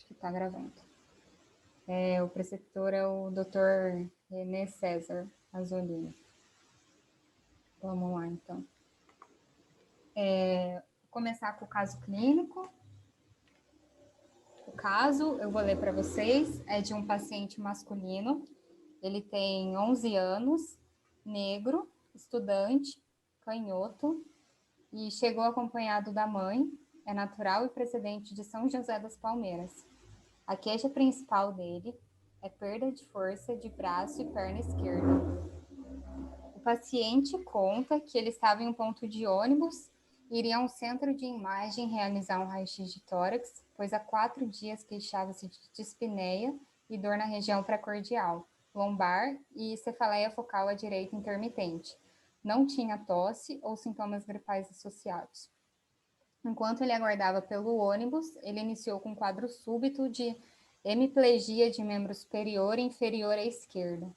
Acho que está gravando. O preceptor é o Dr. René César Azolini. Vamos lá, então. Vou começar com o caso clínico. O caso, eu vou ler para vocês, é de um paciente masculino. Ele tem 11 anos, negro, estudante, canhoto, e chegou acompanhado da mãe, é natural e procedente de São José das Palmeiras. A queixa principal dele é perda de força de braço e perna esquerda. O paciente conta que ele estava em um ponto de ônibus e iria a um centro de imagem realizar um raio-x de tórax, pois há 4 dias queixava-se de dispneia e dor na região precordial, lombar e cefaleia focal à direita intermitente. Não tinha tosse ou sintomas gripais associados. Enquanto ele aguardava pelo ônibus, ele iniciou com um quadro súbito de hemiplegia de membro superior e inferior à esquerda.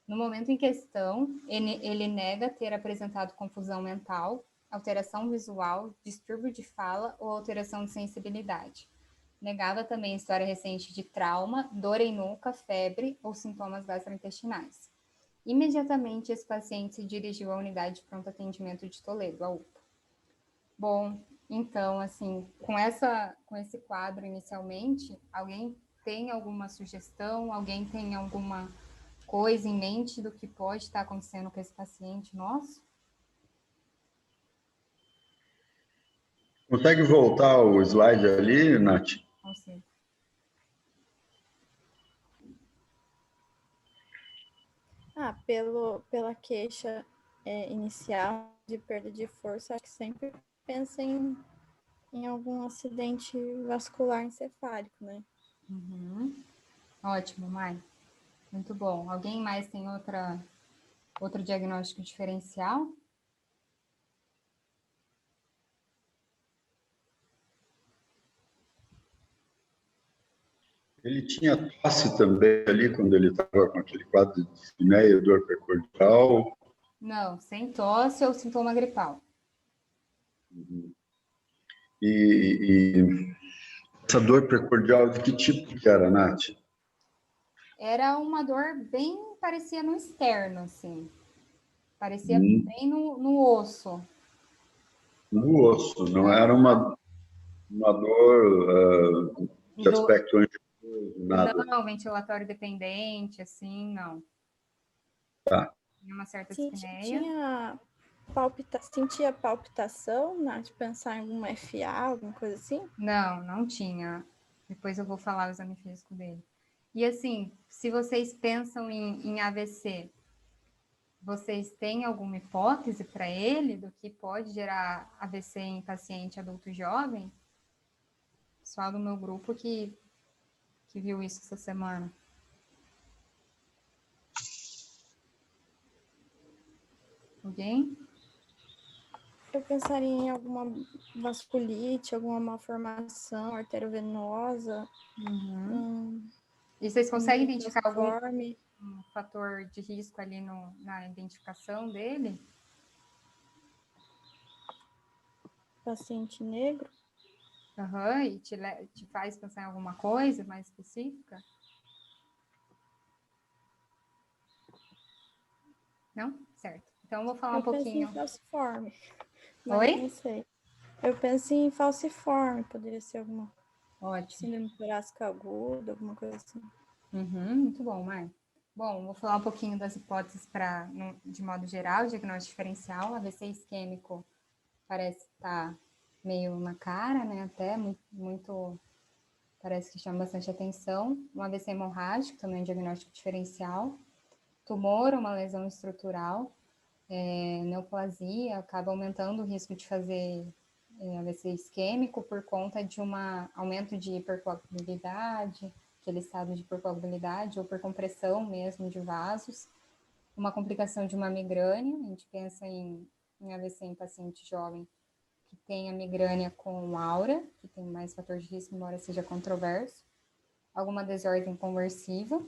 No momento em questão, ele nega ter apresentado confusão mental, alteração visual, distúrbio de fala ou alteração de sensibilidade. Negava também história recente de trauma, dor em nuca, febre ou sintomas gastrointestinais. Imediatamente, esse paciente se dirigiu à unidade de pronto atendimento de Toledo, a UPA. Bom, então, assim, com esse quadro inicialmente, alguém tem alguma sugestão? Alguém tem alguma coisa em mente do que pode estar acontecendo com esse paciente nosso? Consegue voltar o slide ali, Nath? Não sei. Pela queixa inicial de perda de força, acho que sempre pensa em algum acidente vascular encefálico, né? Uhum. Ótimo, Mai. Muito bom. Alguém mais tem outro diagnóstico diferencial? Ele tinha tosse também ali quando ele estava com aquele quadro de dispneia, dor precordial. Não, sem tosse ou sintoma gripal. E essa dor precordial, de que tipo que era, Nath? Era uma dor bem, parecia no externo, assim. Parecia bem no osso. No osso, não era uma dor de aspecto anginoso, nada. Não, ventilatório dependente, assim, não. Tá. Tinha uma certa dispneia. Sentia palpitação, né? De pensar em alguma FA, alguma coisa assim? Não tinha. Depois eu vou falar o exame físico dele. E assim, se vocês pensam em AVC, vocês têm alguma hipótese para ele do que pode gerar AVC em paciente adulto jovem? Pessoal do meu grupo que viu isso essa semana. Alguém? Eu pensaria em alguma vasculite, alguma malformação arteriovenosa. E vocês conseguem identificar algum forme. fator de risco ali na identificação dele? Paciente negro? E te faz pensar em alguma coisa mais específica? Não? Certo. Então, eu vou falar um pouquinho. Eu penso em falciforme. Oi? Não sei. Eu penso em falciforme, poderia ser alguma Ótimo. síndrome torácica aguda, alguma coisa assim. Muito bom, Mai. Bom, vou falar um pouquinho das hipóteses de modo geral, diagnóstico diferencial. AVC isquêmico parece estar meio na cara, né? Até muito parece que chama bastante atenção. Um AVC hemorrágico, também é um diagnóstico diferencial. Tumor, uma lesão estrutural. Neoplasia acaba aumentando o risco de fazer AVC isquêmico por conta de um aumento de hipercoagulabilidade, aquele estado de hipercoagulabilidade, ou por compressão mesmo de vasos. Uma complicação de uma migrânia, a gente pensa em AVC em paciente jovem que tem a migrânia com aura, que tem mais fator de risco, embora seja controverso. Alguma desordem conversiva,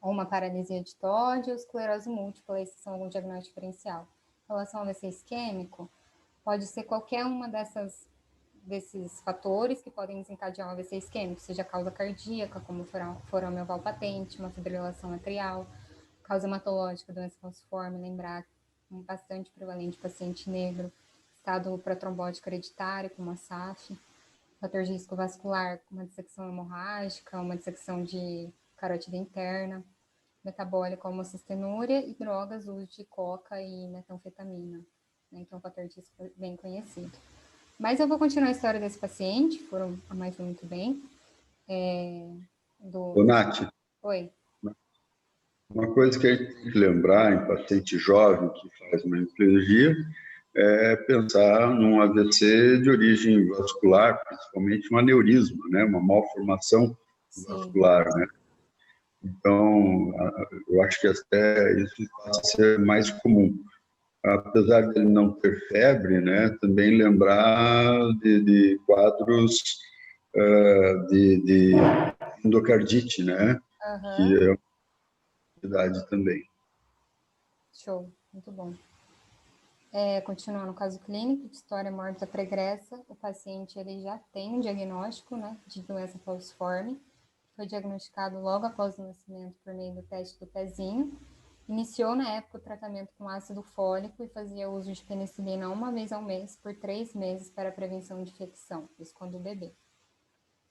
ou uma paralisia de Todd, ou esclerose múltipla, esses são algum diagnóstico diferencial. Em relação ao AVC isquêmico, pode ser qualquer uma desses fatores que podem desencadear um AVC isquêmico, seja causa cardíaca, como forame oval patente, uma fibrilação atrial, causa hematológica, doença falciforme, lembrar, bastante prevalente paciente negro, estado protrombótico hereditário, como a SAF, fator de risco vascular, uma dissecção hemorrágica, uma dissecção de carótida interna, metabólico, homocistenúria e drogas, uso de coca e metanfetamina, né, que é um fator de risco bem conhecido. Mas eu vou continuar a história desse paciente, foram a mais muito bem. Nath, Oi. uma coisa que a gente tem que lembrar em paciente jovem que faz uma hemiplegia é pensar num AVC de origem vascular, principalmente um aneurisma, né? Uma malformação vascular, né? Então, eu acho que até isso passa a ser mais comum. Apesar de ele não ter febre, né? Também lembrar de quadros de endocardite, né? Que é uma idade também. Show, muito bom. Continuando o caso clínico de história morta pregressa, o paciente ele já tem um diagnóstico, né, de doença falciforme, foi diagnosticado logo após o nascimento por meio do teste do pezinho, iniciou na época o tratamento com ácido fólico e fazia uso de penicilina uma vez ao mês por 3 meses para prevenção de infecção, isso quando o bebê.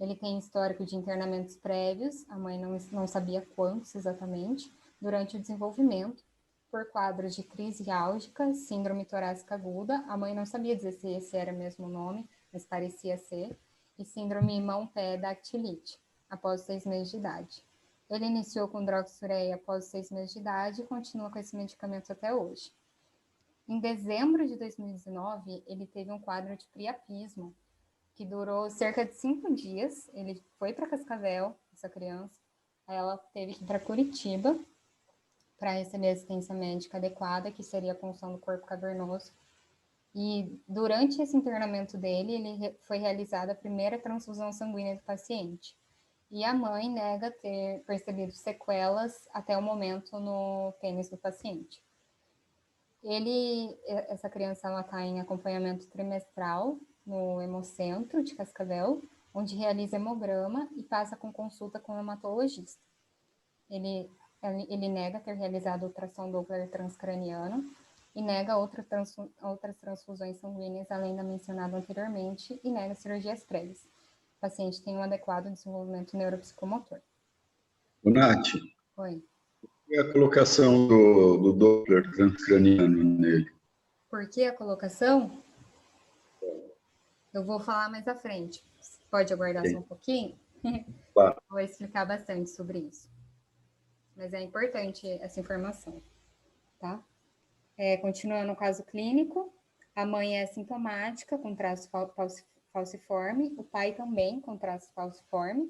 Ele tem histórico de internamentos prévios, a mãe não sabia quantos exatamente, durante o desenvolvimento, por quadros de crise álgica, síndrome torácica aguda, a mãe não sabia dizer se esse era mesmo o nome, mas parecia ser, e síndrome mão-pé dactilite, após 6 meses de idade. Ele iniciou com droxureia após 6 meses de idade e continua com esse medicamento até hoje. Em dezembro de 2019, ele teve um quadro de priapismo, que durou cerca de 5 dias. Ele foi para Cascavel, essa criança, aí ela teve que ir para Curitiba para receber assistência médica adequada, que seria a punção do corpo cavernoso. E durante esse internamento dele, foi realizada a primeira transfusão sanguínea do paciente. E a mãe nega ter percebido sequelas até o momento no pênis do paciente. Essa criança, ela está em acompanhamento trimestral no Hemocentro de Cascavel, onde realiza hemograma e passa com consulta com o hematologista. Ele nega ter realizado ultrassom Doppler transcraniano e nega outras transfusões sanguíneas, além da mencionada anteriormente, e nega cirurgias prévias. O paciente tem um adequado desenvolvimento neuropsicomotor. Nath, Oi. e a colocação do Doppler transcraniano nele? Por que a colocação? Eu vou falar mais à frente. Pode aguardar só um pouquinho? Claro. Vou explicar bastante sobre isso. Mas é importante essa informação, tá? Continuando o caso clínico, a mãe é assintomática, com traço falciforme, o pai também com traço falciforme.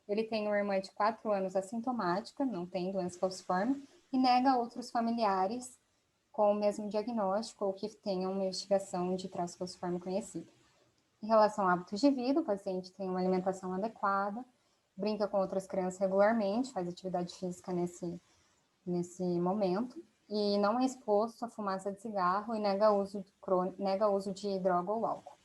Ele tem uma irmã de 4 anos assintomática, não tem doença falciforme, e nega outros familiares com o mesmo diagnóstico ou que tenham uma investigação de traço falciforme conhecida. Em relação a hábitos de vida, o paciente tem uma alimentação adequada, brinca com outras crianças regularmente, faz atividade física nesse momento, e não é exposto à fumaça de cigarro e nega uso de droga ou álcool.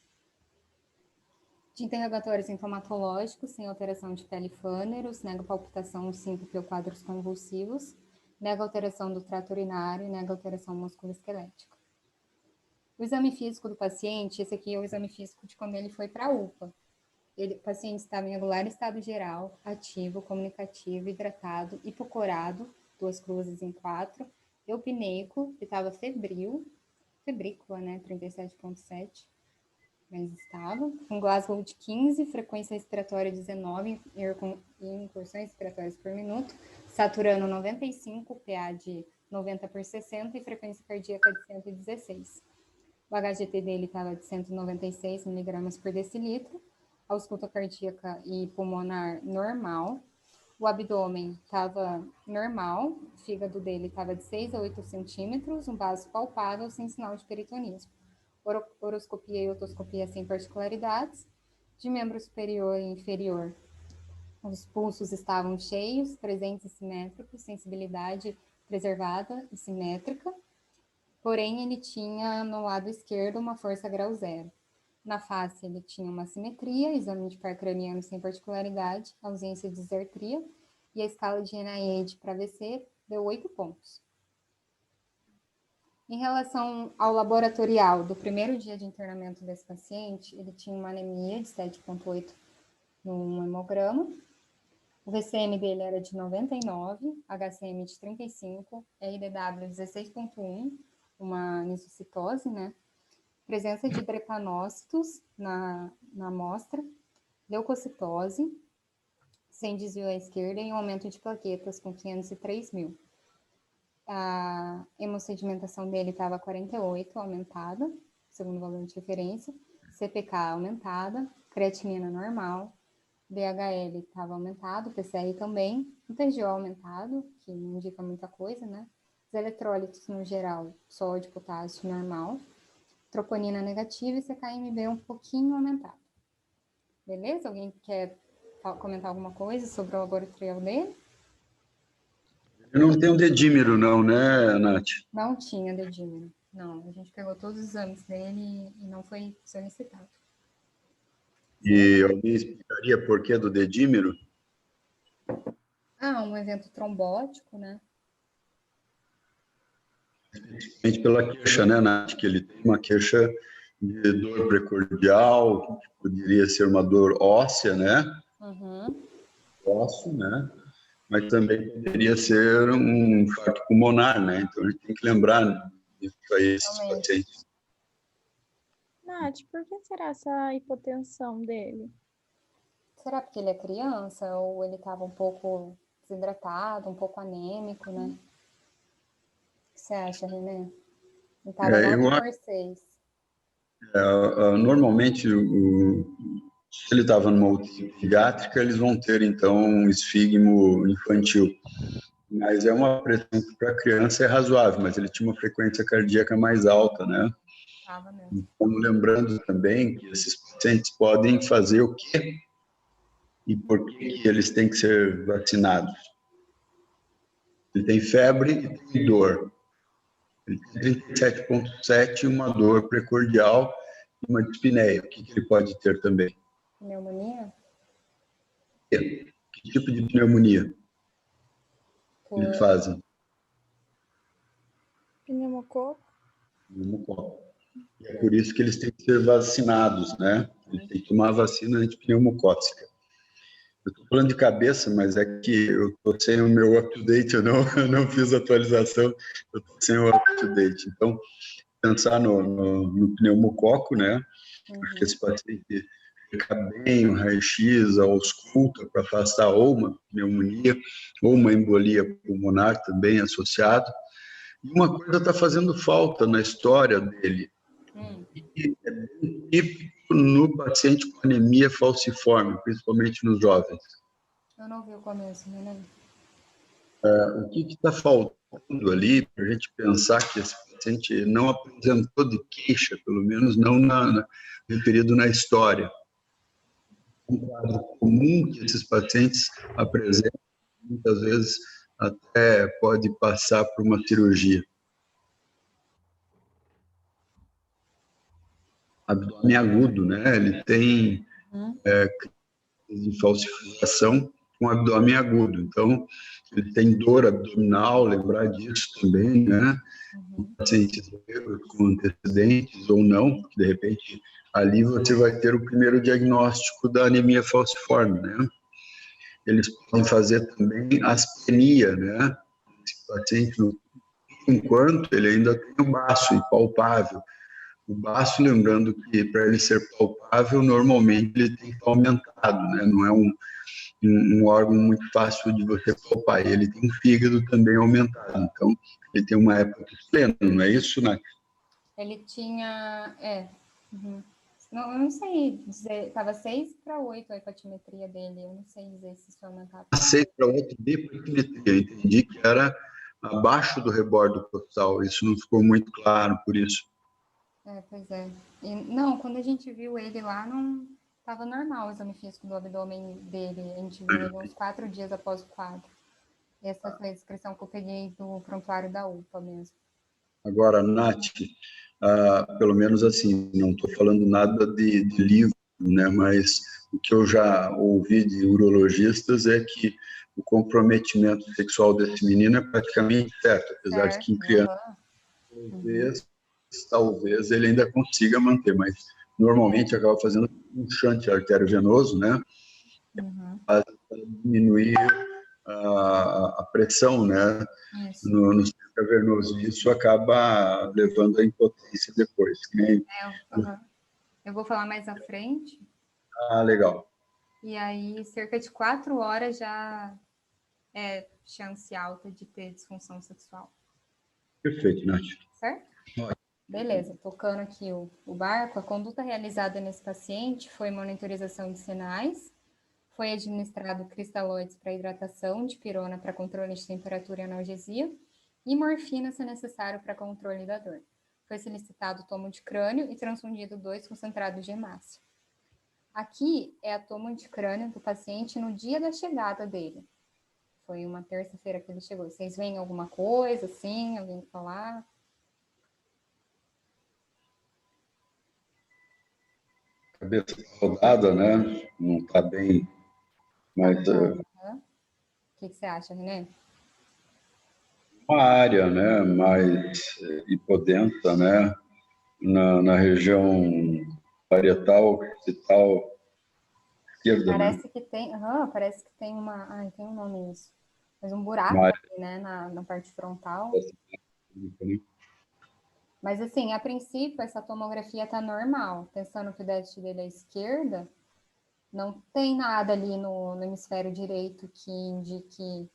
De interrogatórios sintomatológicos, sem alteração de pele e fâneros, nega palpitação, síncope ou quadros convulsivos, nega alteração do trato urinário e nega alteração musculoesquelética. O exame físico do paciente, esse aqui é o exame físico de quando ele foi para a UPA. O paciente estava em regular estado geral, ativo, comunicativo, hidratado, hipocorado, 2 cruzes em 4, eupineico, que estava febrícula, né, 37,7, mas estava, com Glasgow de 15, frequência respiratória 19 e incursões respiratórias por minuto, saturando 95, PA de 90/60 e frequência cardíaca de 116. O HGT dele estava de 196 mg por decilitro, a ausculta cardíaca e pulmonar normal, o abdômen estava normal, o fígado dele estava de 6 a 8 centímetros, um vaso palpável sem sinal de peritonismo. Horoscopia e otoscopia sem particularidades. De membro superior e inferior, os pulsos estavam cheios, presentes e simétricos, sensibilidade preservada e simétrica. Porém, ele tinha no lado esquerdo uma força grau 0. Na face, ele tinha uma simetria, exame de par craniano sem particularidade, ausência de disartria, e a escala de NIH para AVC deu 8 pontos. Em relação ao laboratorial do primeiro dia de internamento desse paciente, ele tinha uma anemia de 7,8 no hemograma, o VCM dele era de 99, HCM de 35, RDW 16,1, uma anisocitose, né? Presença de drepanócitos na amostra, leucocitose, sem desvio à esquerda e um aumento de plaquetas com 503 mil. A hemossedimentação dele estava 48, aumentada, segundo o valor de referência, CPK aumentada, creatinina normal, DHL estava aumentado, PCR também, o TGO aumentado, que não indica muita coisa, né? Os eletrólitos, no geral, sódio, potássio normal, troponina negativa e CKMB um pouquinho aumentado. Beleza? Alguém quer comentar alguma coisa sobre o laboratorial dele? Eu não tenho dedímero não, né, Nath? Não tinha dedímero. Não, a gente pegou todos os exames dele e não foi solicitado. E alguém explicaria por que do dedímero? Um evento trombótico, né? Principalmente pela queixa, né, Nath? Que ele tem uma queixa de dor precordial, que poderia ser uma dor óssea, né? Uhum. Ósseo, né? Mas também poderia ser um infarto pulmonar, né? Então a gente tem que lembrar disso aí, esses pacientes. Nath, por que será essa hipotensão dele? Será porque ele é criança ou ele estava um pouco desidratado, um pouco anêmico, né? O que você acha, René? Ele estava 9/6. Normalmente, se ele estava numa UTI pediátrica, eles vão ter, então, um esfigmo infantil. Mas é uma pressão que para a criança é razoável, mas ele tinha uma frequência cardíaca mais alta, né? Estava mesmo. Então, lembrando também que esses pacientes podem fazer o quê? E por que eles têm que ser vacinados? Ele tem febre e tem dor. Ele tem 37,7, uma dor precordial e uma dispneia. O que ele pode ter também? Pneumonia? Que tipo de pneumonia eles fazem? Pneumococo? Pneumococo. E é por isso que eles têm que ser vacinados, né? Eles têm que tomar a vacina antipneumocócica. Eu estou falando de cabeça, mas é que eu estou sem o meu up-to-date, eu não fiz atualização, eu estou sem o up-to-date. Então, pensar no pneumococo, né? Acho que esse paciente fica bem, um raio-x, ausculta para afastar ou uma pneumonia ou uma embolia pulmonar também associado. E uma coisa está fazendo falta na história dele, e é bem típico no paciente com anemia falciforme, principalmente nos jovens. Eu não vi o começo, né? O que está faltando ali para a gente pensar que esse paciente não apresentou de queixa, pelo menos não referido na história? Um quadro comum que esses pacientes apresentam, muitas vezes até pode passar por uma cirurgia. Abdômen agudo, né? Ele tem de falsificação com abdômen agudo. Então, ele tem dor abdominal, lembrar disso também, né? Pacientes com antecedentes ou não, de repente, ali você vai ter o primeiro diagnóstico da anemia falciforme, né? Eles podem fazer também aspenia, né? Esse paciente, enquanto ele ainda tem o baço impalpável. O baço, lembrando que para ele ser palpável, normalmente ele tem que estar aumentado, né? Não é um órgão muito fácil de você palpar. Ele tem um fígado também aumentado, então ele tem uma hepatite plena, não é isso, Nath? Ele tinha, Não, eu não sei dizer, estava 6/8 a hepatimetria dele, eu não sei dizer se isso aumentava. 6/8 de hepatimetria, entendi que era abaixo do rebordo costal, isso não ficou muito claro, por isso. Pois é. E, não, quando a gente viu ele lá, não estava normal o exame físico do abdômen dele. A gente viu ele uns 4 dias após o quadro. Essa foi a descrição que eu peguei do prontuário da UPA mesmo. Agora, Nath, pelo menos assim, não estou falando nada de livro, né? Mas o que eu já ouvi de urologistas é que o comprometimento sexual desse menino é praticamente certo, apesar de que em criança talvez ele ainda consiga manter, mas normalmente acaba fazendo um shunt arteriovenoso, né? Para diminuir a pressão, né? No sistema cavernoso. E isso acaba levando à impotência depois. Eu vou falar mais à frente. Legal. E aí, cerca de 4 horas já é chance alta de ter disfunção sexual. Perfeito, Nath. Certo? Beleza, tocando aqui o barco, a conduta realizada nesse paciente foi monitorização de sinais, foi administrado cristalóides para hidratação, dipirona para controle de temperatura e analgesia, e morfina, se necessário, para controle da dor. Foi solicitado tomo de crânio e transfundido 2 concentrados de hemácia. Aqui é a tomo de crânio do paciente no dia da chegada dele. Foi uma terça-feira que ele chegou. Vocês veem alguma coisa, assim, alguém falar? Cabeça rodada, né? Não está bem, mas... O que você acha, René? Uma área, né, mais hipodensa, né, na região parietal, occipital, esquerda, Parece né? que tem, parece que tem tem um nome isso. Mas um buraco aqui, né, na parte frontal. Mas assim, a princípio, essa tomografia tá normal. Pensando que o déficit dele é à esquerda, não tem nada ali no hemisfério direito que indique,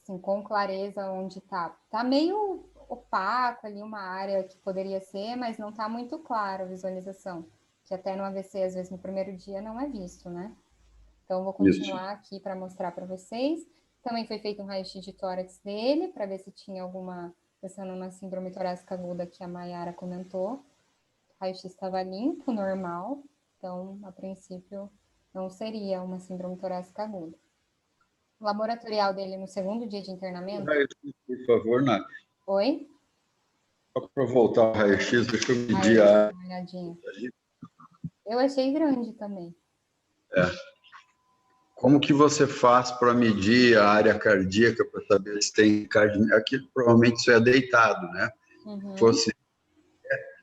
assim, com clareza onde tá. Tá meio opaco ali, uma área que poderia ser, mas não tá muito claro a visualização. Que até no AVC, às vezes, no primeiro dia não é visto, né? Então, vou continuar aqui para mostrar para vocês. Também foi feito um raio-x de tórax dele, para ver se tinha alguma, pensando na síndrome torácica aguda que a Mayara comentou. O raio-x estava limpo, normal. Então, a princípio, não seria uma síndrome torácica aguda. O laboratorial dele no segundo dia de internamento... Por favor, Nath. Oi? Só para voltar ao raio-x, deixa eu medir uma olhadinha. Eu achei grande também. Como que você faz para medir a área cardíaca, para saber se tem cardíaca? Aqui, provavelmente, isso é deitado, né?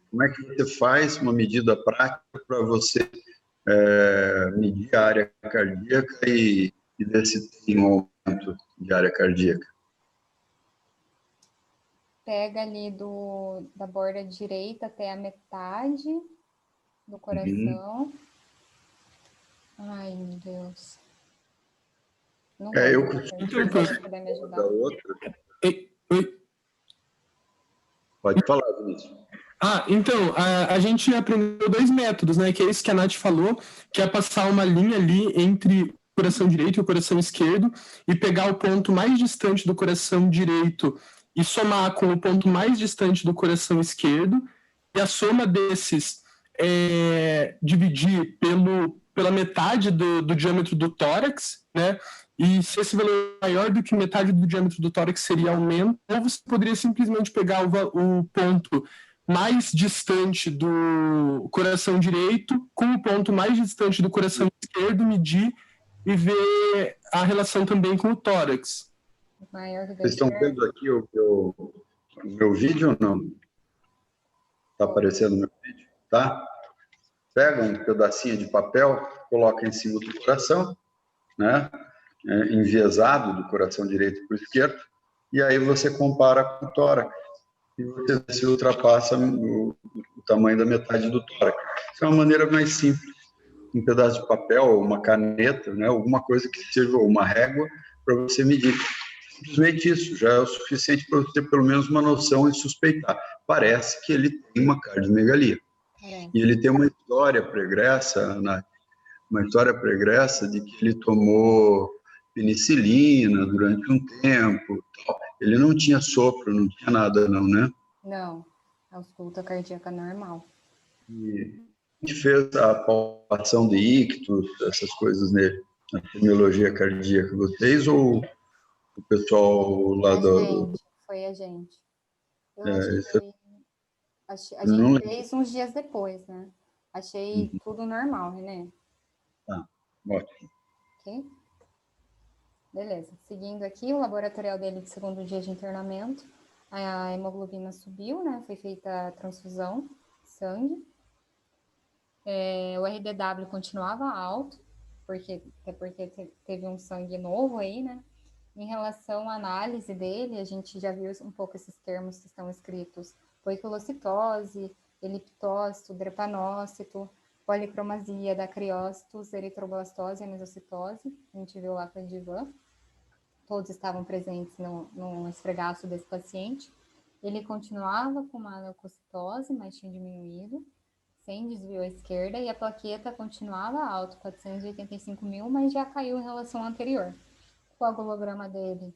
Como é que você faz uma medida prática para você medir a área cardíaca e ver se tem um aumento de área cardíaca? Pega ali da borda direita até a metade do coração. Ai, meu Deus. Não vou. Eu costumo puder me ajudar. Pode falar, Vinícius. Então, a gente aprendeu 2 métodos, né? Que é isso que a Nath falou, que é passar uma linha ali entre o coração direito e o coração esquerdo e pegar o ponto mais distante do coração direito e somar com o ponto mais distante do coração esquerdo, e a soma desses dividir pela metade do diâmetro do tórax, né? E se esse valor é maior do que metade do diâmetro do tórax seria aumento, ou você poderia simplesmente pegar o ponto mais distante do coração direito com o ponto mais distante do coração esquerdo, medir e ver a relação também com o tórax. Vocês estão vendo aqui o meu vídeo ou não? Está aparecendo o meu vídeo? Tá? Pega um pedacinho de papel, coloca em cima do coração, né? Enviesado do coração direito para o esquerdo, e aí você compara com o tórax e você se ultrapassa o tamanho da metade do tórax. Isso é uma maneira mais simples. Um pedaço de papel, uma caneta, né? Alguma coisa que seja uma régua para você medir. Simplesmente isso já é o suficiente para você ter pelo menos uma noção e suspeitar. Parece que ele tem uma cardiomegalia. E ele tem uma história pregressa, uma história pregressa de que ele tomou penicilina durante um tempo. Ele não tinha sopro, não tinha nada não, né? Não, ausculta cardíaca normal. E a gente fez a palpação de ictus, essas coisas nele, a semiologia cardíaca. Vocês ou o pessoal lá Foi a gente. Eu isso a não gente fez uns dias depois, né? Achei tudo normal, né? tá ótimo. Ok? Beleza. Seguindo aqui, o laboratorial dele de segundo dia de internamento, a hemoglobina subiu, né? Foi feita a transfusão de sangue. O RDW continuava alto, até porque teve um sangue novo aí, né? Em relação à análise dele, a gente já viu um pouco esses termos que estão escritos: poiquilocitose, eliptócito, drepanócito, policromasia, dacriócitos, eritroblastose e mesocitose. A gente viu lá com a Divan. Todos estavam presentes no esfregaço desse paciente. Ele continuava com uma leucocitose, mas tinha diminuído, sem desvio à esquerda, e a plaqueta continuava alta, 485 mil, mas já caiu em relação ao anterior. O coagulograma dele,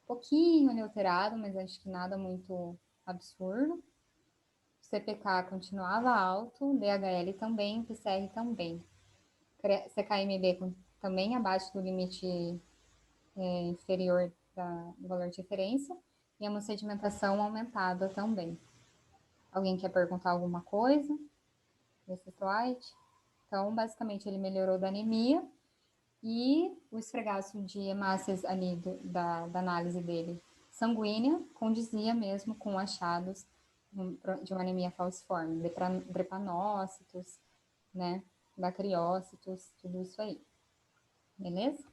um pouquinho alterado, mas acho que nada muito absurdo. O CPK continuava alto, DHL também, PCR também. CKMB também abaixo do limite inferior do valor de referência, e a sedimentação aumentada também. Alguém quer perguntar alguma coisa nesse slide? Então, basicamente, ele melhorou da anemia, e o esfregaço de hemácias ali da análise dele sanguínea condizia mesmo com achados de uma anemia falciforme, drepanócitos, né, dacriócitos, tudo isso aí. Beleza?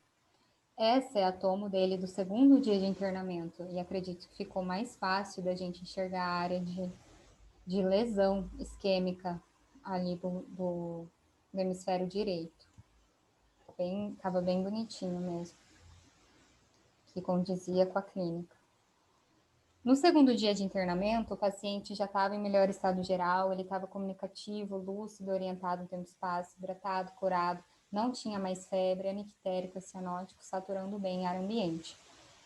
Essa é a tomo dele do segundo dia de internamento, e acredito que ficou mais fácil da gente enxergar a área de lesão isquêmica ali do hemisfério direito. Estava bem bonitinho mesmo, que condizia com a clínica. No segundo dia de internamento, o paciente já estava em melhor estado geral, ele estava comunicativo, lúcido, orientado no tempo e espaço, hidratado, curado, não tinha mais febre, anictérico, cianótico, saturando bem ar ambiente.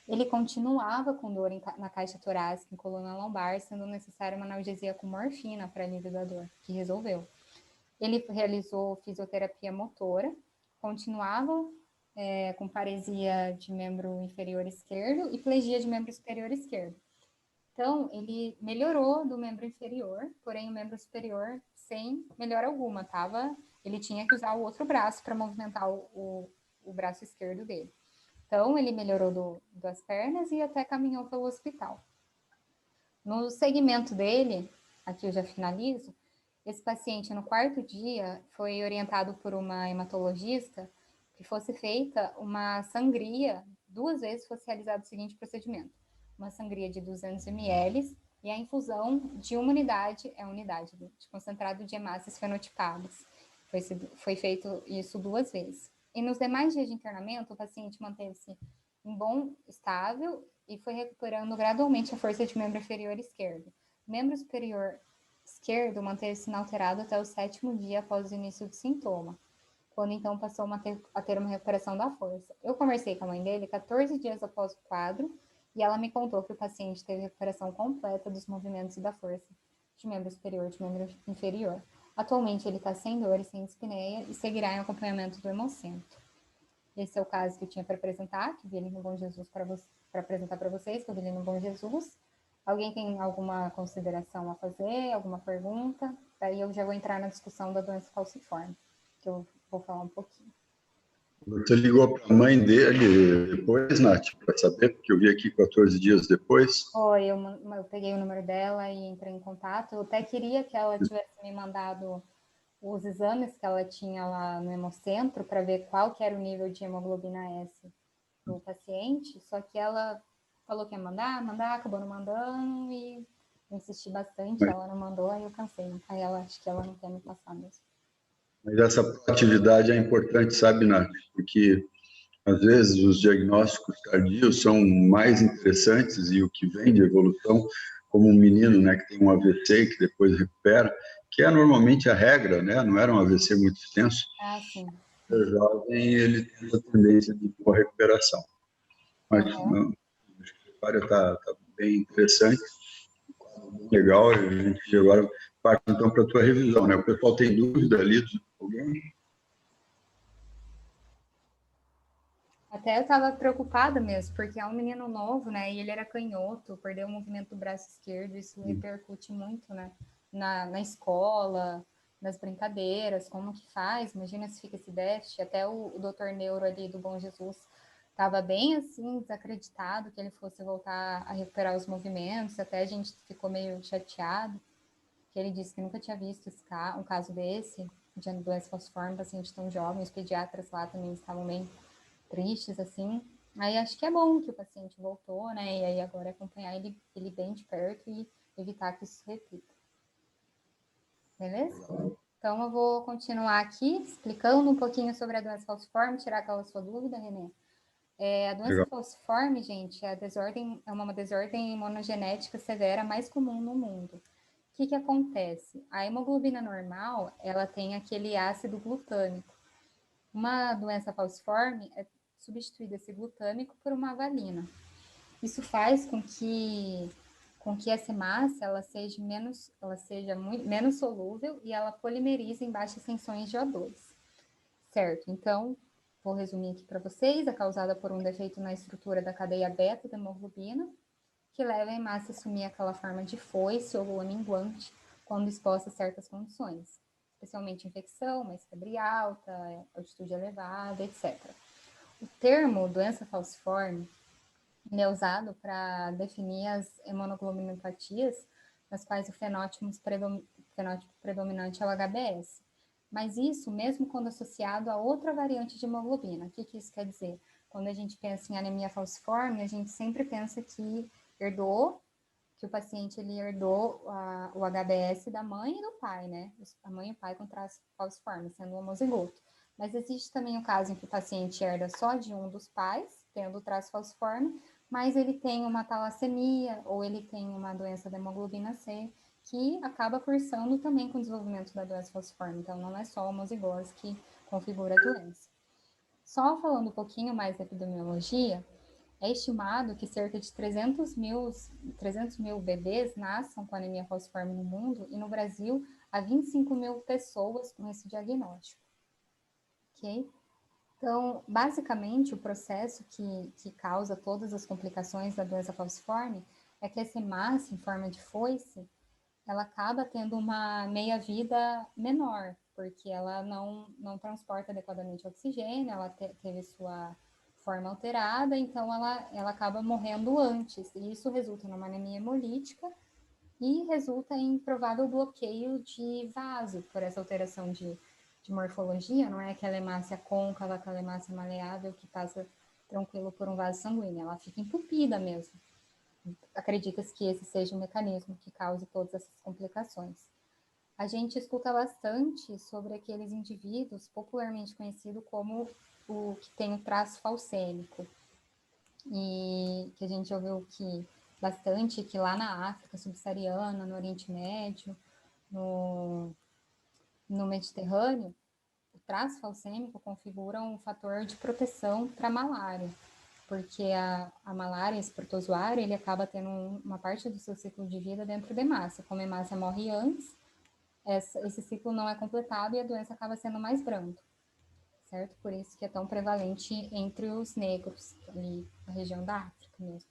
Ele continuava com dor na caixa torácica, em coluna lombar, sendo necessária uma analgesia com morfina para alívio da dor, que resolveu. Ele realizou fisioterapia motora, continuava com paresia de membro inferior esquerdo e plegia de membro superior esquerdo. Então, ele melhorou do membro inferior, porém o membro superior sem melhora alguma, ele tinha que usar o outro braço para movimentar o braço esquerdo dele. Então, ele melhorou das pernas e até caminhou pelo hospital. No segmento dele, aqui eu já finalizo, esse paciente no quarto dia foi orientado por uma hematologista que fosse feita uma sangria, 2 vezes fosse realizado o seguinte procedimento: uma sangria de 200 ml e a infusão de uma unidade de concentrado de hemácias fenotipadas. Foi feito isso 2 vezes. E nos demais dias de internamento, o paciente manteve-se em bom estável e foi recuperando gradualmente a força de membro inferior esquerdo. Membro superior esquerdo manteve-se inalterado até o 7º dia após o início do sintoma, quando então passou a ter uma recuperação da força. Eu conversei com a mãe dele 14 dias após o quadro, e ela me contou que o paciente teve recuperação completa dos movimentos e da força de membro superior e de membro inferior. Atualmente ele está sem dor e sem dispneia e seguirá em acompanhamento do hemocentro. Esse é o caso que eu tinha para apresentar, que vi ali no Bom Jesus para apresentar para vocês, que eu vi ali no Bom Jesus. Alguém tem alguma consideração a fazer, alguma pergunta? Daí eu já vou entrar na discussão da doença falciforme, que eu vou falar um pouquinho. Você ligou para a mãe dele depois, Nath, para saber, porque eu vi aqui 14 dias depois. Foi, eu peguei o número dela e entrei em contato. Eu até queria que ela tivesse me mandado os exames que ela tinha lá no hemocentro para ver qual que era o nível de hemoglobina S do paciente, só que ela falou que ia mandar, acabou não mandando, e eu insisti bastante, ela não mandou, aí eu cansei. Aí acho que ela não quer me passar mesmo. Mas essa proatividade é importante, sabe, Nath? Porque, às vezes, os diagnósticos tardios são mais interessantes e o que vem de evolução, como um menino, né, que tem um AVC e que depois recupera, que é normalmente a regra, né? Não era um AVC muito extenso. Ah, sim. O jovem, ele tem essa tendência de boa recuperação. Mas não, acho que a história está bem interessante, legal, e a gente agora parte então para a tua revisão, né? O pessoal tem dúvida ali, alguém? Até eu estava preocupada mesmo, porque é um menino novo, né? E ele era canhoto, perdeu o movimento do braço esquerdo, isso repercute muito, né? Na escola, nas brincadeiras, como que faz? Imagina se fica esse déficit. Até o doutor Neuro ali do Bom Jesus estava bem assim, desacreditado que ele fosse voltar a recuperar os movimentos. Até a gente ficou meio chateado, que ele disse que nunca tinha visto um caso desse, de doença falciforme, paciente tão jovem. Os pediatras lá também estavam meio tristes, assim. Aí acho que é bom que o paciente voltou, né? E aí agora é acompanhar ele bem de perto e evitar que isso se repita. Beleza? Então eu vou continuar aqui explicando um pouquinho sobre a doença falciforme, tirar aquela sua dúvida, Renê. A doença Legal. falciforme, gente, é uma desordem imunogenética severa mais comum no mundo. O que acontece? A hemoglobina normal, ela tem aquele ácido glutâmico. Uma doença falciforme é substituído esse glutâmico por uma valina. Isso faz com que essa hemácia seja menos solúvel e ela polimeriza em baixas tensões de O2. Certo? Então, vou resumir aqui para vocês, é causada por um defeito na estrutura da cadeia beta da hemoglobina, que leva a hemácia a assumir aquela forma de foice ou lua minguante quando exposta a certas condições, especialmente infecção, uma febre alta, altitude elevada, etc. O termo doença falciforme é usado para definir as hemoglobinopatias, nas quais o fenótipo predominante é o HbS. Mas isso mesmo quando associado a outra variante de hemoglobina. O que isso quer dizer? Quando a gente pensa em anemia falciforme, a gente sempre pensa que o paciente ele herdou o HbS da mãe e do pai, né? A mãe e o pai com traço falciforme, sendo homozigoto. Mas existe também o caso em que o paciente herda só de um dos pais, tendo o traço falciforme, mas ele tem uma talassemia ou ele tem uma doença da hemoglobina C, que acaba cursando também com o desenvolvimento da doença falciforme. Então, não é só a homozigose que configura a doença. Só falando um pouquinho mais da epidemiologia, é estimado que cerca de 300 mil bebês nasçam com anemia falciforme no mundo e no Brasil há 25 mil pessoas com esse diagnóstico. Ok? Então, basicamente, o processo que causa todas as complicações da doença falciforme é que essa hemácia em forma de foice, ela acaba tendo uma meia-vida menor, porque ela não transporta adequadamente oxigênio, ela teve sua forma alterada, então ela acaba morrendo antes, e isso resulta numa anemia hemolítica e resulta em provável bloqueio de vaso por essa alteração de morfologia, não é aquela hemácia côncava, aquela hemácia maleável que passa tranquilo por um vaso sanguíneo, ela fica entupida mesmo. Acredita-se que esse seja o mecanismo que cause todas essas complicações. A gente escuta bastante sobre aqueles indivíduos popularmente conhecidos como o que tem o traço falcêmico, e que a gente ouviu que lá na África subsaariana, no Oriente Médio, no Mediterrâneo, o traço falcêmico configura um fator de proteção para a malária, porque a malária, esse protozoário, ele acaba tendo uma parte do seu ciclo de vida dentro da hemácia. Como a hemácia morre antes, esse ciclo não é completado e a doença acaba sendo mais branda, certo? Por isso que é tão prevalente entre os negros, ali na região da África mesmo.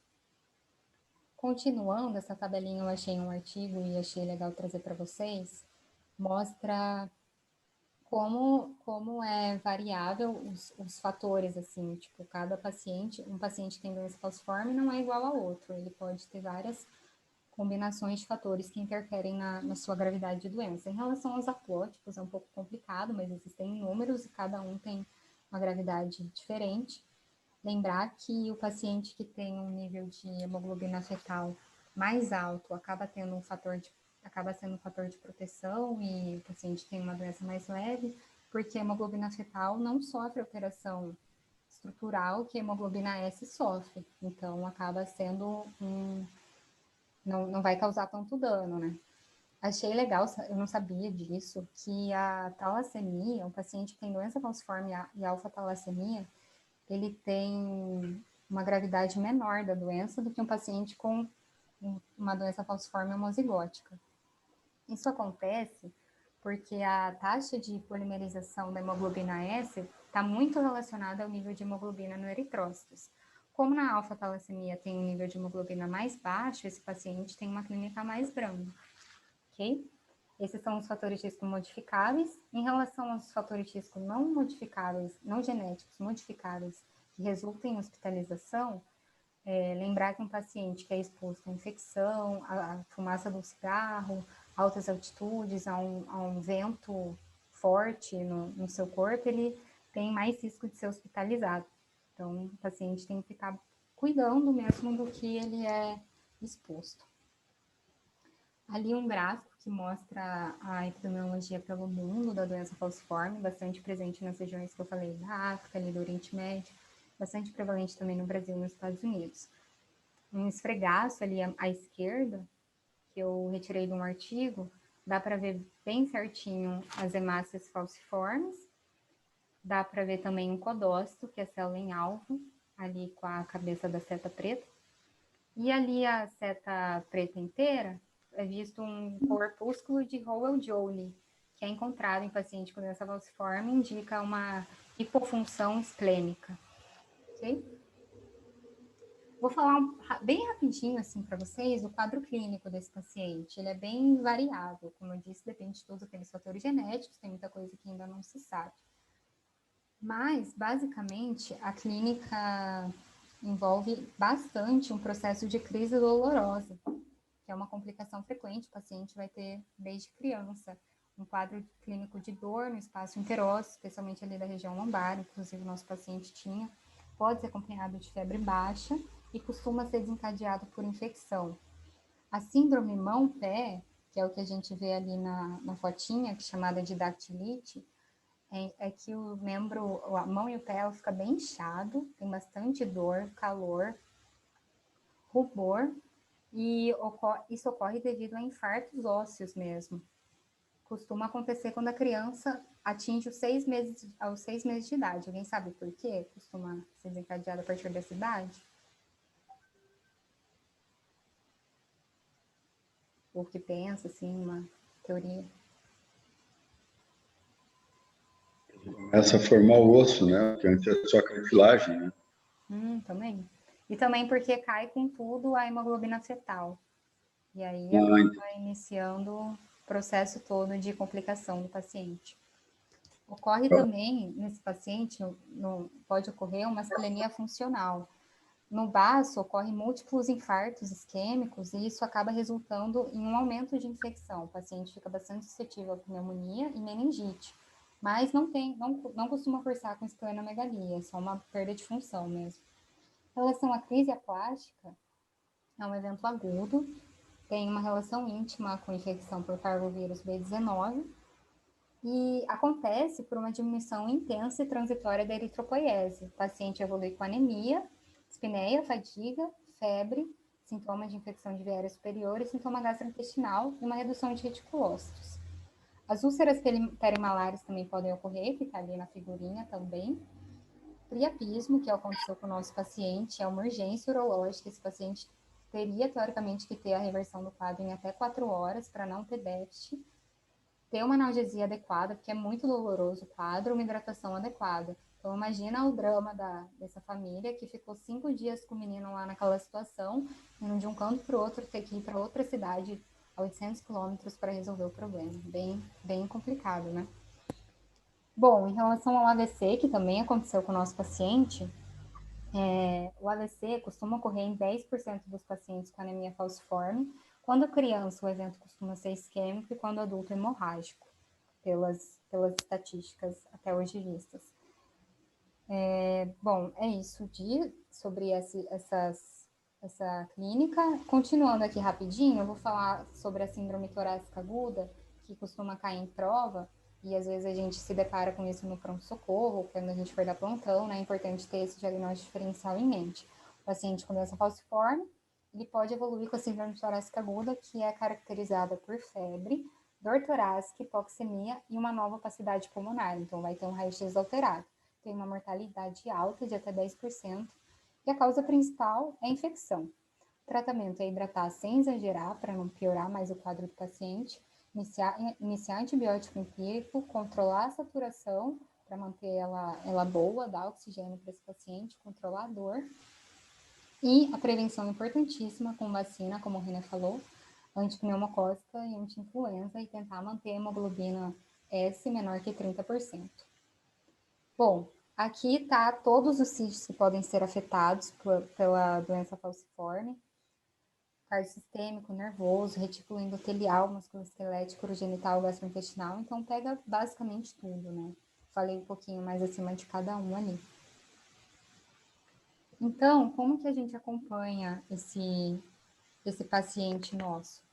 Continuando, essa tabelinha eu achei um artigo e achei legal trazer para vocês, mostra como é variável os fatores, assim, tipo, um paciente que tem doença falciforme não é igual ao outro, ele pode ter várias combinações de fatores que interferem na sua gravidade de doença. Em relação aos haplótipos, é um pouco complicado, mas existem números e cada um tem uma gravidade diferente. Lembrar que o paciente que tem um nível de hemoglobina fetal mais alto acaba sendo um fator de proteção e o paciente tem uma doença mais leve, porque a hemoglobina fetal não sofre alteração estrutural que a hemoglobina S sofre. Então, acaba sendo não vai causar tanto dano, né? Achei legal, eu não sabia disso, que a talassemia, um paciente que tem doença falciforme e alfa-talassemia, ele tem uma gravidade menor da doença do que um paciente com uma doença falciforme homozigótica. Isso acontece porque a taxa de polimerização da hemoglobina S está muito relacionada ao nível de hemoglobina no eritrócitos. Como na alfa-talassemia tem um nível de hemoglobina mais baixo, esse paciente tem uma clínica mais branda, ok? Esses são os fatores de risco modificáveis. Em relação aos fatores de risco não modificáveis, não genéticos, modificáveis, que resultam em hospitalização, lembrar que um paciente que é exposto à infecção, à fumaça do cigarro, altas altitudes, a um vento forte no seu corpo, ele tem mais risco de ser hospitalizado. Então, o paciente tem que ficar cuidando mesmo do que ele é exposto. Ali um gráfico que mostra a epidemiologia pelo mundo da doença falciforme, bastante presente nas regiões que eu falei, da África, ali do Oriente Médio, bastante prevalente também no Brasil e nos Estados Unidos. Um esfregaço ali à esquerda, que eu retirei de um artigo, dá para ver bem certinho as hemácias falciformes, dá para ver também um codócito, que é a célula em alvo, ali com a cabeça da seta preta. E ali a seta preta inteira é visto um corpúsculo de Howell-Jolly, que é encontrado em paciente com doença falciforme, indica uma hipofunção esplênica. Ok? Vou falar bem rapidinho assim para vocês do quadro clínico desse paciente. Ele é bem variável, como eu disse, depende de todos aqueles fatores genéticos, tem muita coisa que ainda não se sabe. Mas, basicamente, a clínica envolve bastante um processo de crise dolorosa, que é uma complicação frequente, o paciente vai ter desde criança. Um quadro clínico de dor no espaço interósseo, especialmente ali da região lombar, inclusive o nosso paciente tinha, pode ser acompanhado de febre baixa e costuma ser desencadeado por infecção. A síndrome mão-pé, que é o que a gente vê ali na fotinha, que é chamada de dactilite, é que o membro, a mão e o pé fica bem inchado, tem bastante dor, calor, rubor, e isso ocorre devido a infartos ósseos mesmo. Costuma acontecer quando a criança atinge aos 6 meses de idade. Alguém sabe por quê? Costuma ser desencadeado a partir dessa idade? Ou que pensa, assim, uma teoria? Começa a formar o osso, né? Que antes é só cartilagem, né? Também. E também porque cai com tudo a hemoglobina fetal. E aí vai iniciando o processo todo de complicação do paciente. Ocorre também, nesse paciente, pode ocorrer uma asplenia funcional. No baço, ocorrem múltiplos infartos isquêmicos e isso acaba resultando em um aumento de infecção. O paciente fica bastante suscetível à pneumonia e meningite, mas não costuma cursar com esplenomegalia, é só uma perda de função mesmo. Em relação à crise aplástica, é um evento agudo, tem uma relação íntima com infecção por parvovírus B19 e acontece por uma diminuição intensa e transitória da eritropoiese. O paciente evolui com anemia, espineia, fadiga, febre, sintomas de infecção de viária superior e sintoma gastrointestinal e uma redução de reticulócitos. As úlceras perimalares também podem ocorrer, que está ali na figurinha também. Priapismo, que aconteceu com o nosso paciente, é uma urgência urológica. Esse paciente teria, teoricamente, que ter a reversão do quadro em até 4 horas para não ter déficit, ter uma analgesia adequada, porque é muito doloroso o quadro, uma hidratação adequada. Então, imagina o drama dessa família que ficou 5 dias com o menino lá naquela situação, indo de um canto para o outro, ter que ir para outra cidade a 800 quilômetros para resolver o problema. Bem complicado, né? Bom, em relação ao AVC, que também aconteceu com o nosso paciente, o AVC costuma ocorrer em 10% dos pacientes com anemia falciforme. Quando criança, o evento costuma ser isquêmico e quando adulto, hemorrágico, pelas estatísticas até hoje vistas. Bom, é isso sobre essa clínica. Continuando aqui rapidinho, eu vou falar sobre a síndrome torácica aguda, que costuma cair em prova, e às vezes a gente se depara com isso no pronto-socorro, quando a gente for dar plantão, né? É importante ter esse diagnóstico diferencial em mente. O paciente com doença falciforme, ele pode evoluir com a síndrome torácica aguda, que é caracterizada por febre, dor torácica, hipoxemia e uma nova opacidade pulmonar. Então, vai ter um raio-x alterado. Tem uma mortalidade alta de até 10%, e a causa principal é a infecção. O tratamento é hidratar sem exagerar, para não piorar mais o quadro do paciente, iniciar antibiótico empírico, controlar a saturação, para manter ela boa, dar oxigênio para esse paciente, controlar a dor. E a prevenção importantíssima com vacina, como o René falou, antipneumocócica e anti-influenza, e tentar manter a hemoglobina S menor que 30%. Bom, aqui tá todos os sítios que podem ser afetados pela doença falciforme: cardio sistêmico, nervoso, retículo endotelial, musculoesquelético, urogenital, gastrointestinal. Então pega basicamente tudo, né? Falei um pouquinho mais acima de cada um ali. Então, como que a gente acompanha esse paciente nosso?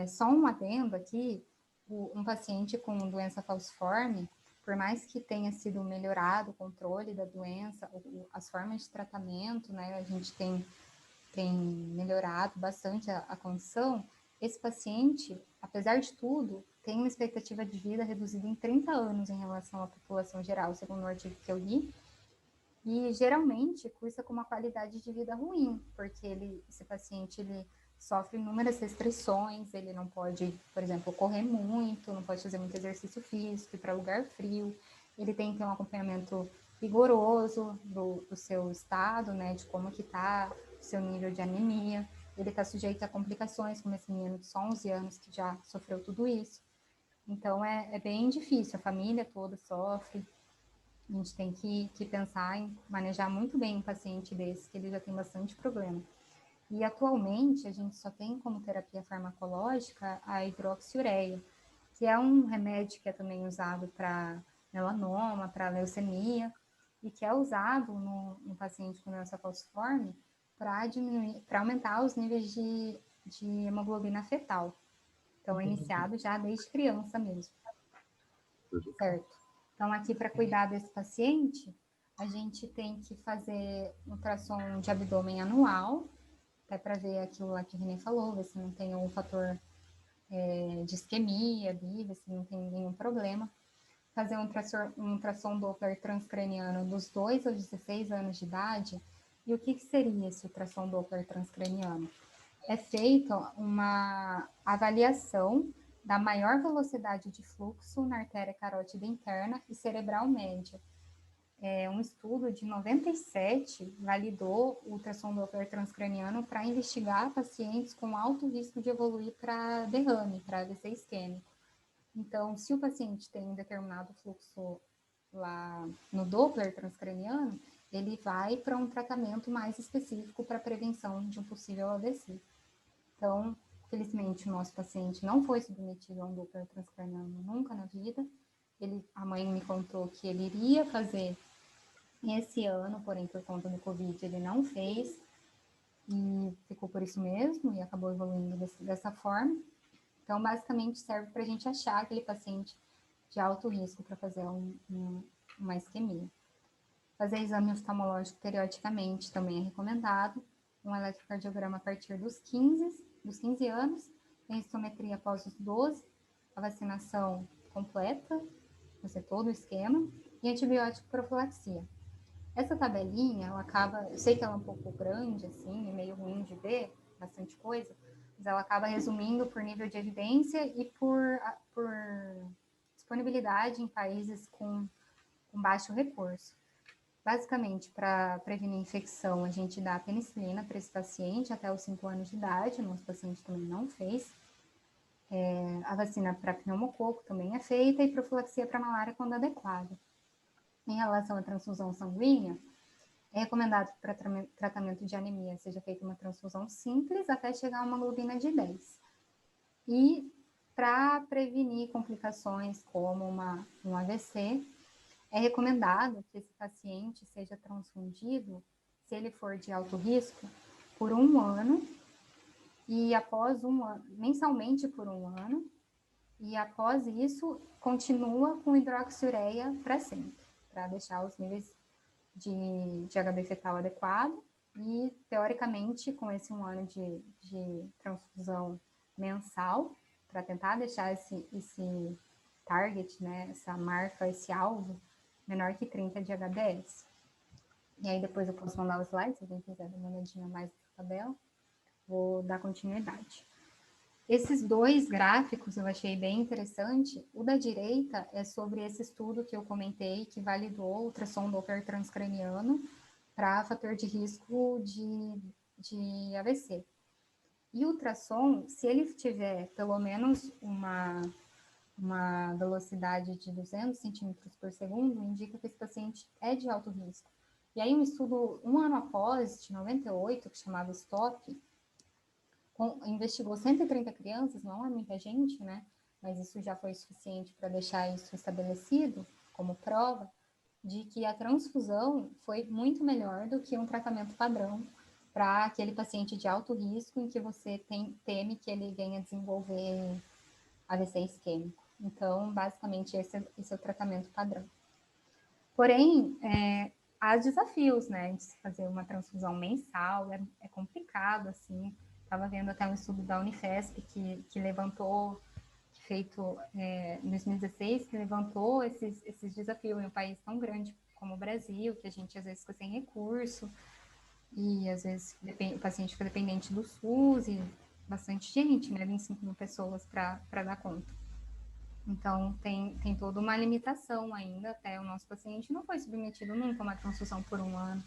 Só um adendo aqui: um paciente com doença falciforme, por mais que tenha sido melhorado o controle da doença, as formas de tratamento, né, a gente tem melhorado bastante a condição, esse paciente, apesar de tudo, tem uma expectativa de vida reduzida em 30 anos em relação à população geral, segundo o artigo que eu li, e geralmente cursa com uma qualidade de vida ruim, porque esse paciente sofre inúmeras restrições, ele não pode, por exemplo, correr muito, não pode fazer muito exercício físico, ir para lugar frio, ele tem que ter um acompanhamento rigoroso do seu estado, né, de como que está o seu nível de anemia. Ele está sujeito a complicações, como esse menino de só 11 anos que já sofreu tudo isso. Então, é bem difícil, a família toda sofre. A gente tem que pensar em manejar muito bem um paciente desse, que ele já tem bastante problema. E atualmente a gente só tem como terapia farmacológica a hidroxiureia, que é um remédio que é também usado para melanoma, para leucemia, e que é usado no paciente com doença falciforme para aumentar os níveis de hemoglobina fetal. Então, é iniciado já desde criança mesmo. Certo? Então, aqui para cuidar desse paciente, a gente tem que fazer um ultrassom de abdômen anual, até para ver aquilo lá que o René falou, ver se não tem algum fator de isquemia ali, ver se não tem nenhum problema. Fazer um ultrassom Doppler transcraniano dos 2 aos 16 anos de idade. E o que seria esse ultrassom Doppler transcraniano? É feita uma avaliação da maior velocidade de fluxo na artéria carótida interna e cerebral média. Um estudo de 97 validou o ultrassom Doppler transcraniano para investigar pacientes com alto risco de evoluir para derrame, para AVC isquêmico. Então, se o paciente tem um determinado fluxo lá no Doppler transcraniano, ele vai para um tratamento mais específico para prevenção de um possível AVC. Então, felizmente, o nosso paciente não foi submetido a um Doppler transcraniano nunca na vida. A mãe me contou que ele iria fazer esse ano, porém, por conta do Covid, ele não fez, e ficou por isso mesmo, e acabou evoluindo dessa forma. Então, basicamente, serve para a gente achar aquele paciente de alto risco para fazer uma isquemia. Fazer exame oftalmológico periodicamente também é recomendado. Um eletrocardiograma a partir dos 15 anos, densitometria após os 12, a vacinação completa, fazer todo o esquema, e antibiótico profilaxia. Essa tabelinha, eu sei que ela é um pouco grande, assim, e meio ruim de ver, bastante coisa, mas ela acaba resumindo por nível de evidência e por disponibilidade em países com baixo recurso. Basicamente, para prevenir infecção, a gente dá penicilina para esse paciente até os 5 anos de idade, o nosso paciente também não fez. A vacina para pneumococo também é feita e profilaxia para malária quando adequada. Em relação à transfusão sanguínea, é recomendado que para tratamento de anemia seja feita uma transfusão simples até chegar a uma hemoglobina de 10. E para prevenir complicações como um AVC, é recomendado que esse paciente seja transfundido, se ele for de alto risco, por 1 ano, e após 1 ano, mensalmente por 1 ano, e após isso, continua com hidroxiureia para sempre, para deixar os níveis de HB fetal adequado, e, teoricamente, com esse 1 ano de transfusão mensal, para tentar deixar esse target, né, essa marca, esse alvo, menor que 30 de HBS. E aí depois eu posso mandar os slides, se alguém quiser dar uma olhadinha mais nessa tabela. Vou dar continuidade. Esses dois gráficos eu achei bem interessante. O da direita é sobre esse estudo que eu comentei, que validou o ultrassom Doppler transcraniano para fator de risco de AVC. E o ultrassom, se ele tiver pelo menos uma velocidade de 200 centímetros por segundo, indica que esse paciente é de alto risco. E aí um estudo, um ano após, de 98, que chamava STOP, investigou 130 crianças, não é muita gente, né? Mas isso já foi suficiente para deixar isso estabelecido como prova de que a transfusão foi muito melhor do que um tratamento padrão para aquele paciente de alto risco em que você teme que ele venha desenvolver AVC isquêmico. Então, basicamente, esse é o tratamento padrão. Porém, há desafios, né, de se fazer uma transfusão mensal, é complicado, assim. Estava vendo até um estudo da Unifesp que levantou, feito em 2016, que levantou esses desafios em um país tão grande como o Brasil, que a gente às vezes fica sem recurso, e às vezes o paciente fica dependente do SUS, e bastante gente, né, 25 mil pessoas para dar conta. Então, tem toda uma limitação ainda, até o nosso paciente não foi submetido nunca a uma transfusão por um ano,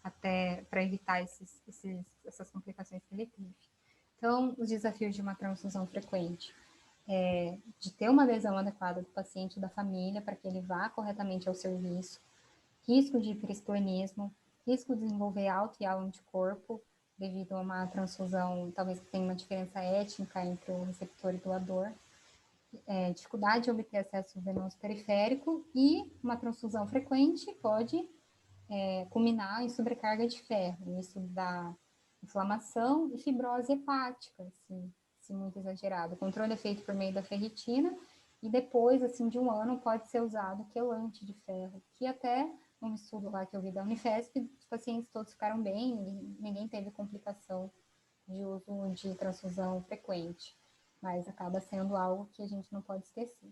até para evitar essas complicações que ele teve. Então, os desafios de uma transfusão frequente é de ter uma adesão adequada do paciente e da família para que ele vá corretamente ao serviço, risco de hiperesplanismo, risco de desenvolver alto e alto anticorpo devido a uma transfusão, talvez que tenha uma diferença étnica entre o receptor e doador, dificuldade de obter acesso venoso periférico, e uma transfusão frequente pode culminar em sobrecarga de ferro. Isso dá inflamação e fibrose hepática, se muito exagerado. O controle é feito por meio da ferritina e depois, assim, de um ano, pode ser usado quelante de ferro, que até um estudo lá que eu vi da Unifesp, os pacientes todos ficaram bem, ninguém teve complicação de uso de transfusão frequente, mas acaba sendo algo que a gente não pode esquecer.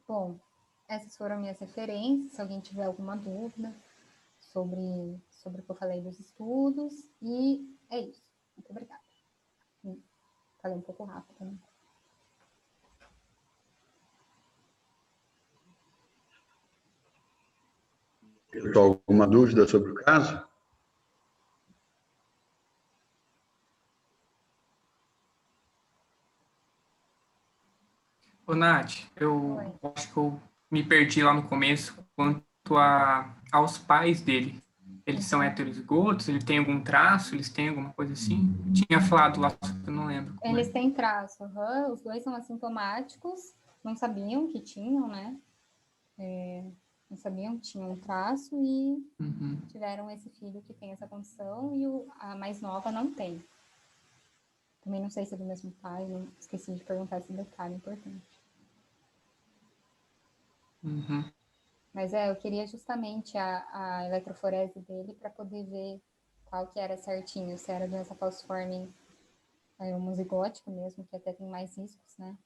Bom, essas foram minhas referências, se alguém tiver alguma dúvida sobre o que eu falei dos estudos, e é isso. Muito obrigada. Falei um pouco rápido também. Alguma dúvida sobre o caso? Ô, Nath, eu acho que eu me perdi lá no começo quanto aos pais dele. Eles são heterozigotos? Ele tem algum traço? Eles têm alguma coisa assim? Tinha falado lá, só que eu não lembro. Eles têm traço, os dois são assintomáticos, não sabiam que tinham, né? Não sabiam que tinham um traço e tiveram esse filho que tem essa condição, e a mais nova não tem. Também não sei se é do mesmo pai, não esqueci de perguntar esse detalhe importante. Mas eu queria justamente a eletroforese dele para poder ver qual que era certinho, se era doença falciforme homozigótica mesmo, que até tem mais riscos, né?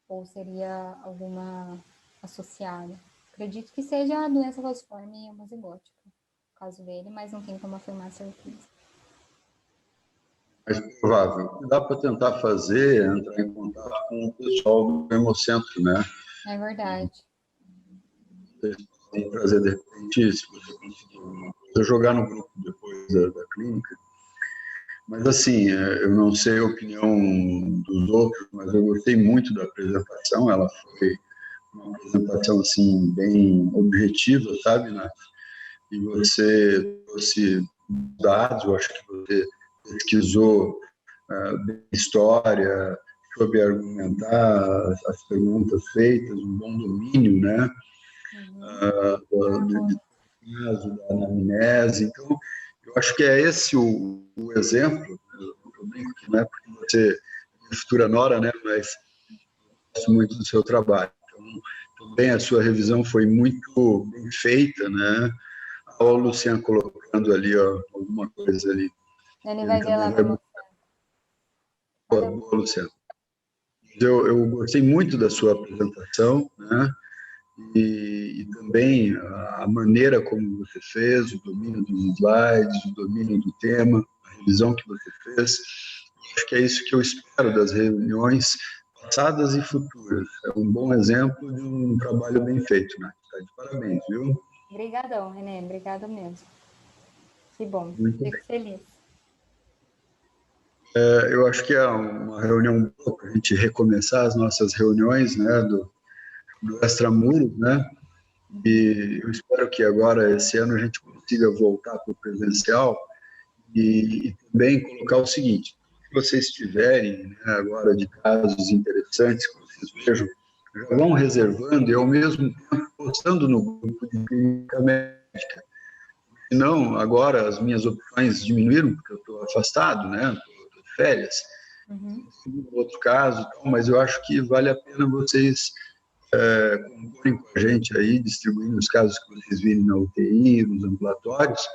Ou seria alguma associada. Acredito que seja a doença falciforme homozigótica, no caso dele, mas não tem como afirmar certeza. Mais provável. Dá para tentar fazer, entrar em contato com o pessoal do Hemocentro, né? É verdade. Vocês podem trazer, de repente, se você conseguir alguma coisa, jogar no grupo depois da clínica. Mas, assim, eu não sei a opinião dos outros, mas eu gostei muito da apresentação. Ela foi uma apresentação, assim, bem objetiva, sabe, Nath? E você trouxe dados, eu acho que você pesquisou história, soube argumentar as perguntas feitas, um bom domínio, né? Do caso, da anamnese. Então, eu acho que é esse o exemplo. Eu brinco que não é porque você é futura nora, né? Mas gosto muito do seu trabalho. Então, também a sua revisão foi muito bem feita, né? Olha o Luciano colocando ali, ó, alguma coisa ali. Ele vai ver lá para Boa, Luciano. Eu gostei muito da sua apresentação, né? E também a maneira como você fez, o domínio dos slides, o domínio do tema, a revisão que você fez. Acho que é isso que eu espero das reuniões passadas e futuras. É um bom exemplo de um trabalho bem feito, né? Tá de parabéns, viu? Obrigadão, Renê, obrigada mesmo. Que bom, Muito fico feliz. Eu acho que é uma reunião boa para a gente recomeçar as nossas reuniões, né, do Extramuros, né, e eu espero que agora, esse ano, a gente consiga voltar para o presencial e também colocar o seguinte: se vocês tiverem, né, agora de casos interessantes que vocês vejam, já vão reservando e, ao mesmo tempo, postando no grupo de clínica médica. Senão, agora as minhas opções diminuíram, porque eu estou afastado, né, estou de férias. Outro caso, mas eu acho que vale a pena vocês comprem com a gente aí, distribuindo os casos que vocês virem na UTI, nos ambulatórios,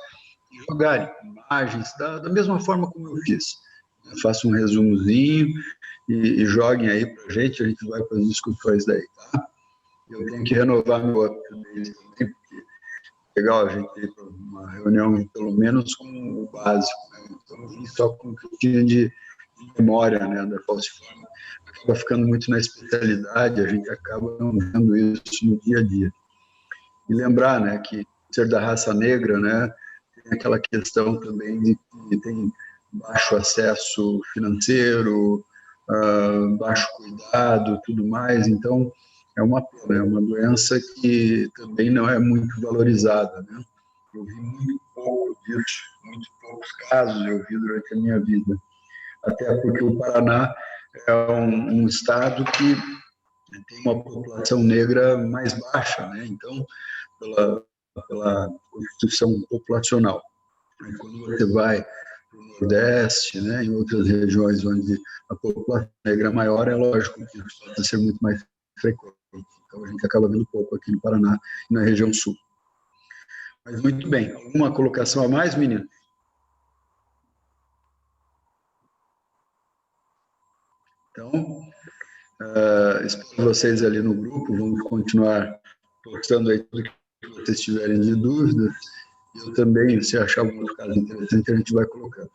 e jogarem imagens da mesma forma como eu fiz. Eu faço um resumozinho e joguem aí para a gente vai para as discussões daí, tá? Eu tenho que renovar meu update também, porque é legal a gente ir para uma reunião, pelo menos com o básico, né? Então, vim só com um pouquinho de memória, né, da falciforme. Acaba ficando muito na especialidade, a gente acaba não vendo isso no dia a dia. E lembrar, né, que ser da raça negra, né, tem aquela questão também de que tem baixo acesso financeiro, baixo cuidado, tudo mais. Então, é uma pena, é uma doença que também não é muito valorizada, né? Eu vi muito pouco disso, muito poucos casos eu vi durante a minha vida. Até porque o Paraná é um estado que tem uma população negra mais baixa, né? Então, pela constituição populacional. Quando você vai para o Nordeste, né, em outras regiões onde a população negra é maior, é lógico que isso pode ser muito mais frequente. Então, a gente acaba vendo pouco aqui no Paraná e na região sul. Mas muito bem. Alguma colocação a mais, menino? Então, espero vocês ali no grupo, vamos continuar postando aí tudo que vocês tiverem de dúvidas. Eu também, se achar algum caso interessante, a gente vai colocando.